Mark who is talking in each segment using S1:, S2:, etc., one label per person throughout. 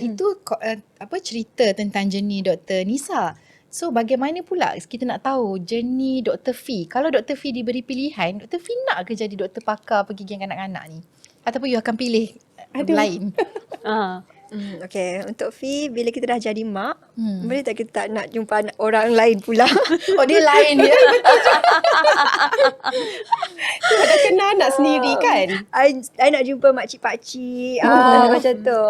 S1: itu cerita tentang journey Dr. Nisa. So bagaimana pula kita nak tahu journey Dr. Fee? Kalau Dr. Fee diberi pilihan, Dr. Fee nak ke jadi doktor pakar pergigian kanak-kanak ni? Ataupun you akan pilih lain?
S2: Okay, untuk Fee, bila kita dah jadi mak, boleh tak kita tak nak jumpa orang lain pula?
S1: Oh, dia lain dia.
S3: Dah kenal anak sendiri kan?
S2: I nak jumpa makcik-pakcik macam tu.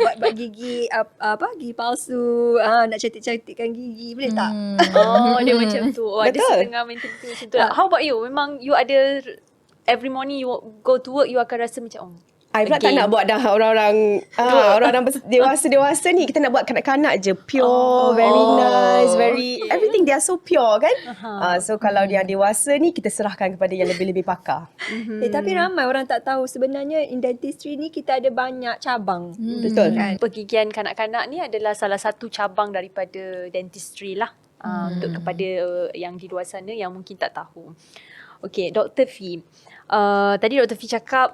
S2: Buat gigi gigi palsu, nak cantik-cantikkan gigi, boleh tak?
S4: Dia macam tu. Ada
S3: Betul.
S4: setengah mentality macam tu lah. How about you? Memang you ada every morning you go to work, you akan rasa macam
S3: I pula tak nak buat dah orang-orang dewasa-dewasa ni. Kita nak buat kanak-kanak je. Pure, very nice, everything they are so pure kan. So kalau dia dewasa ni, kita serahkan kepada yang lebih-lebih pakar.
S2: Tapi ramai orang tak tahu sebenarnya in dentistry ni kita ada banyak cabang.
S3: Betul.
S2: Kan?
S4: pergigian kanak-kanak ni adalah salah satu cabang daripada dentistry lah. Untuk kepada yang di luar sana yang mungkin tak tahu. Okay, Dr. Fee. Tadi Dr. Fee cakap,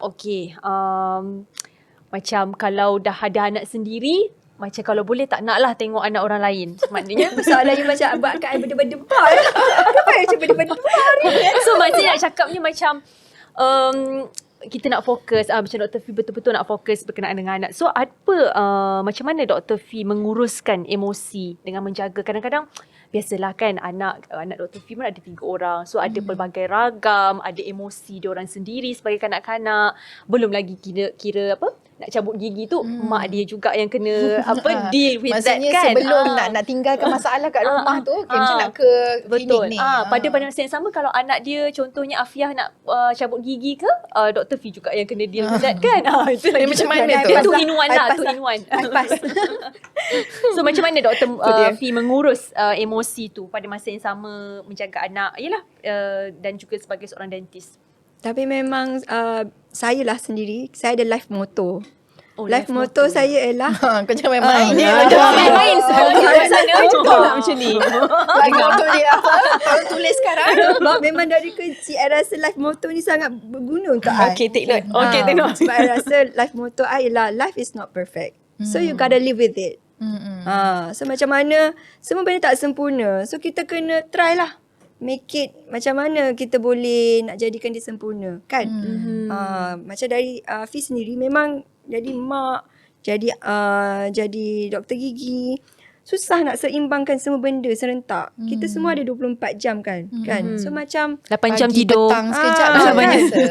S4: macam kalau dah ada anak sendiri, macam kalau boleh tak nak lah tengok anak orang lain. Maknanya
S2: Soalan you macam buat kat berdebar. Kenapa macam berdebar ni?
S4: so maksudnya nak cakap ni macam kita nak fokus, macam Dr. Fee betul-betul nak fokus berkenaan dengan anak. So macam mana Dr. Fee menguruskan emosi dengan menjaga? Kadang-kadang biasalah kan anak Dr. Fee pun ada 3 orang. So ada pelbagai ragam, ada emosi diorang sendiri sebagai kanak-kanak. Belum lagi kira nak cabut gigi tu mak dia juga yang kena deal with
S1: Maksudnya
S4: that kan.
S1: sebelum nak tinggalkan masalah kat rumah tu, macam nak ke
S4: betul.
S1: klinik ni.
S4: Pada masa yang sama kalau anak dia contohnya Afiah nak cabut gigi ke, Dr. Fee juga yang kena deal with that kan. Itu lagi
S1: macam mana tu?
S4: Two in one lah, two in one. So macam mana Dr. Fee mengurus emosi tu pada masa yang sama menjaga anak dan juga sebagai seorang dentist?
S2: Tapi memang saya lah sendiri, saya ada life motto. Life
S4: life
S2: motto saya ialah
S1: Kau jangan main-main dia.
S4: Main sebelum di luar sana.
S3: Macam ni.
S1: Life motto dia apa? Kau tulis sekarang.
S2: sebab memang dari kecil I rasa life motto ni sangat berguna untuk I.
S3: Okay, take note.
S4: Okay, tengok.
S2: Sebab I rasa life motto I ialah life is not perfect. So you gotta live with it. So macam mana semua benda tak sempurna. So kita kena try lah. Make it macam mana kita boleh nak jadikan dia sempurna kan. Macam dari Fee sendiri memang jadi mak, jadi doktor gigi. Susah nak seimbangkan semua benda serentak. Kita semua ada 24 jam kan. So macam
S4: 8 jam
S1: Pagi,
S4: tidur.
S1: petang sekejap
S2: Ah,
S1: macam
S2: kan?
S1: biasa.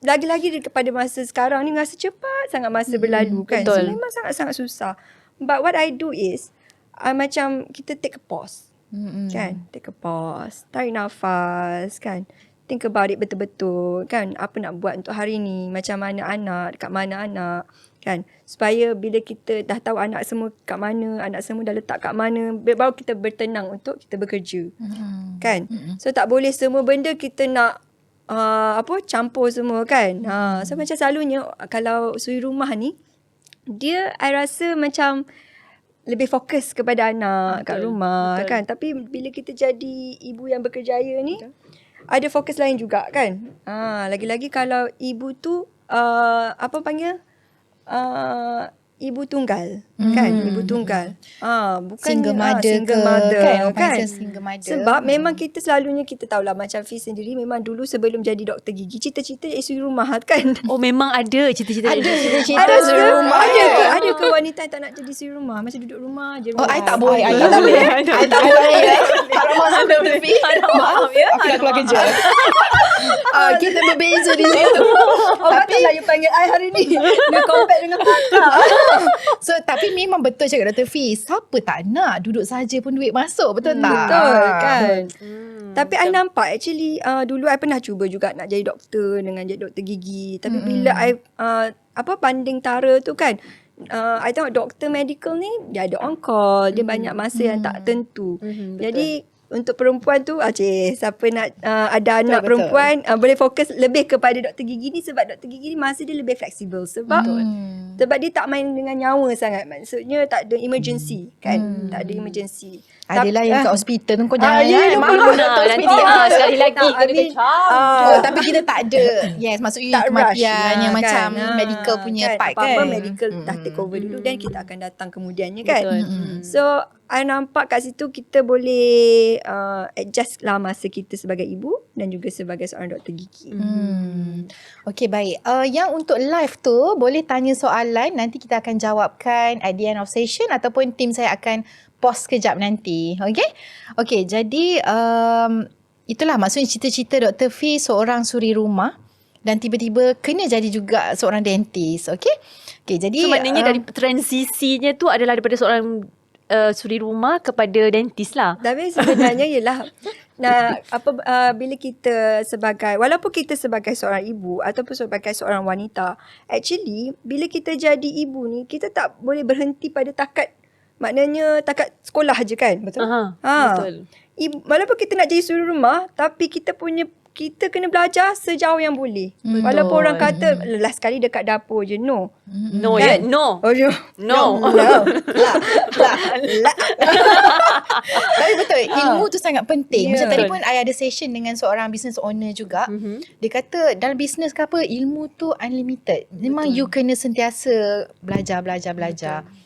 S2: Lagi-lagi kepada masa sekarang ni rasa cepat sangat masa berlalu kan.
S4: betul.
S2: So memang sangat-sangat susah. But what I do is macam kita take a pause. Kan? Take a pause. Tarik nafas kan. Think about it betul-betul kan. Apa nak buat untuk hari ni. Macam mana anak. Dekat mana anak. Kan. Supaya bila kita dah tahu anak semua kat mana. Anak semua dah letak kat mana. Baru kita bertenang untuk kita bekerja. Kan. So tak boleh semua benda kita nak campur semua kan. So macam selalunya kalau suri rumah ni. Dia I rasa macam lebih fokus kepada anak kat rumah kan. Tapi bila kita jadi ibu yang berkerjaya ni ada fokus lain juga kan. Lagi-lagi kalau ibu tu ibu tunggal kan, ibu tunggal. Bukan
S1: Single mother
S2: single
S1: ke,
S2: mother
S1: kan? Orang
S2: kan.
S1: panggil single mother.
S2: Sebab memang kita selalunya kita tahulah macam Fee sendiri memang dulu sebelum jadi doktor gigi cita-cita isteri rumah kan.
S4: Oh memang ada cita-cita.
S1: Ada cita-cita
S2: Ada
S1: suri rumah.
S2: Ada ke wanita yang tak nak jadi isteri rumah? Macam duduk rumah je.
S1: Oh, I tak boleh.
S3: I tak boleh.
S1: I tak boleh. Kalau masuk Dr. Fee.
S4: Maaf ya.
S3: Aku nak keluar kerja.
S1: Kita berbeza di situ.
S2: Tapi lah you panggil I hari ni. You compare dengan kakak.
S1: So tapi memang betul cakap Dr. Fee, siapa tak nak duduk saja pun duit masuk, betul tak?
S2: Betul kan. Tapi I nampak actually dulu I pernah cuba juga nak jadi doktor dengan jadi doktor gigi. Tapi bila I banding tara tu kan, I tengok doktor medical ni dia ada on call, dia banyak masa yang tak tentu. Jadi untuk perempuan tu siapa nak ada anak
S1: betul.
S2: perempuan boleh fokus lebih kepada doktor gigi ni, sebab doktor gigi ni masa dia lebih fleksibel sebab dia tak main dengan nyawa sangat. Maksudnya tak ada emergency kan, tak ada emergency.
S1: Adalah yang kat hospital tu kau
S2: Ah,
S1: jangan
S2: ya,
S1: kan.
S2: lupa.
S1: Malu
S4: Nah,
S1: doktor
S4: nanti
S1: hospital.
S4: sekali lagi
S2: Tak,
S4: kena
S2: habis,
S4: kecam.
S1: Tapi kita tak ada. Yes, maksudnya
S2: tak
S1: kematian
S2: rush
S1: yang
S2: lah,
S1: macam
S2: kan.
S1: medical punya part kan.
S2: Apa-apa medical dah take over dulu, dan kita akan datang kemudiannya kan.
S4: Betul.
S2: So I nampak kat situ kita boleh adjust lah masa kita sebagai ibu dan juga sebagai seorang doktor gigi.
S1: Okay, baik. Yang untuk live tu boleh tanya soalan, nanti kita akan jawabkan at the end of session ataupun tim saya akan pause kejap nanti. Okay, jadi itulah maksudnya cita-cita Dr. Fee seorang suri rumah dan tiba-tiba kena jadi juga seorang dentist. Okay, jadi
S4: So maknanya dari transisinya tu adalah daripada seorang suri rumah kepada dentist lah.
S2: Tapi sebenarnya ialah bila kita walaupun kita sebagai seorang ibu ataupun sebagai seorang wanita, actually bila kita jadi ibu ni, kita tak boleh berhenti pada takat sekolah je kan.
S1: betul.
S4: Betul.
S2: Walaupun kita nak jadi suri rumah, tapi kita kena belajar sejauh yang boleh. Walaupun orang kata last sekali dekat dapur je. No.
S4: No,
S2: Kan?
S4: no.
S2: Oh,
S4: No.
S1: Tapi betul, ilmu tu sangat penting. Macam
S2: Ya.
S1: tadi pun I ada session dengan seorang business owner juga. Dia kata dalam bisnes ke apa, ilmu tu unlimited. Memang you kena sentiasa belajar.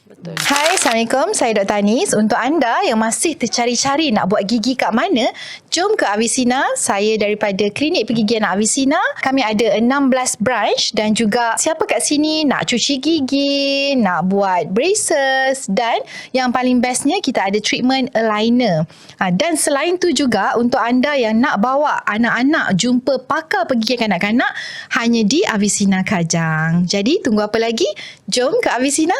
S4: Betul.
S1: Hai, Assalamualaikum. Saya Dr. Anis. Untuk anda yang masih tercari-cari nak buat gigi kat mana, jom ke Avicenna. Saya daripada Klinik Pergigian Avicenna. Kami ada 16 branch dan juga siapa kat sini nak cuci gigi, nak buat braces dan yang paling bestnya kita ada treatment aligner. Dan selain tu juga untuk anda yang nak bawa anak-anak jumpa pakar pergigian kanak-kanak hanya di Avicenna Kajang. Jadi tunggu apa lagi? Jom ke Avicenna.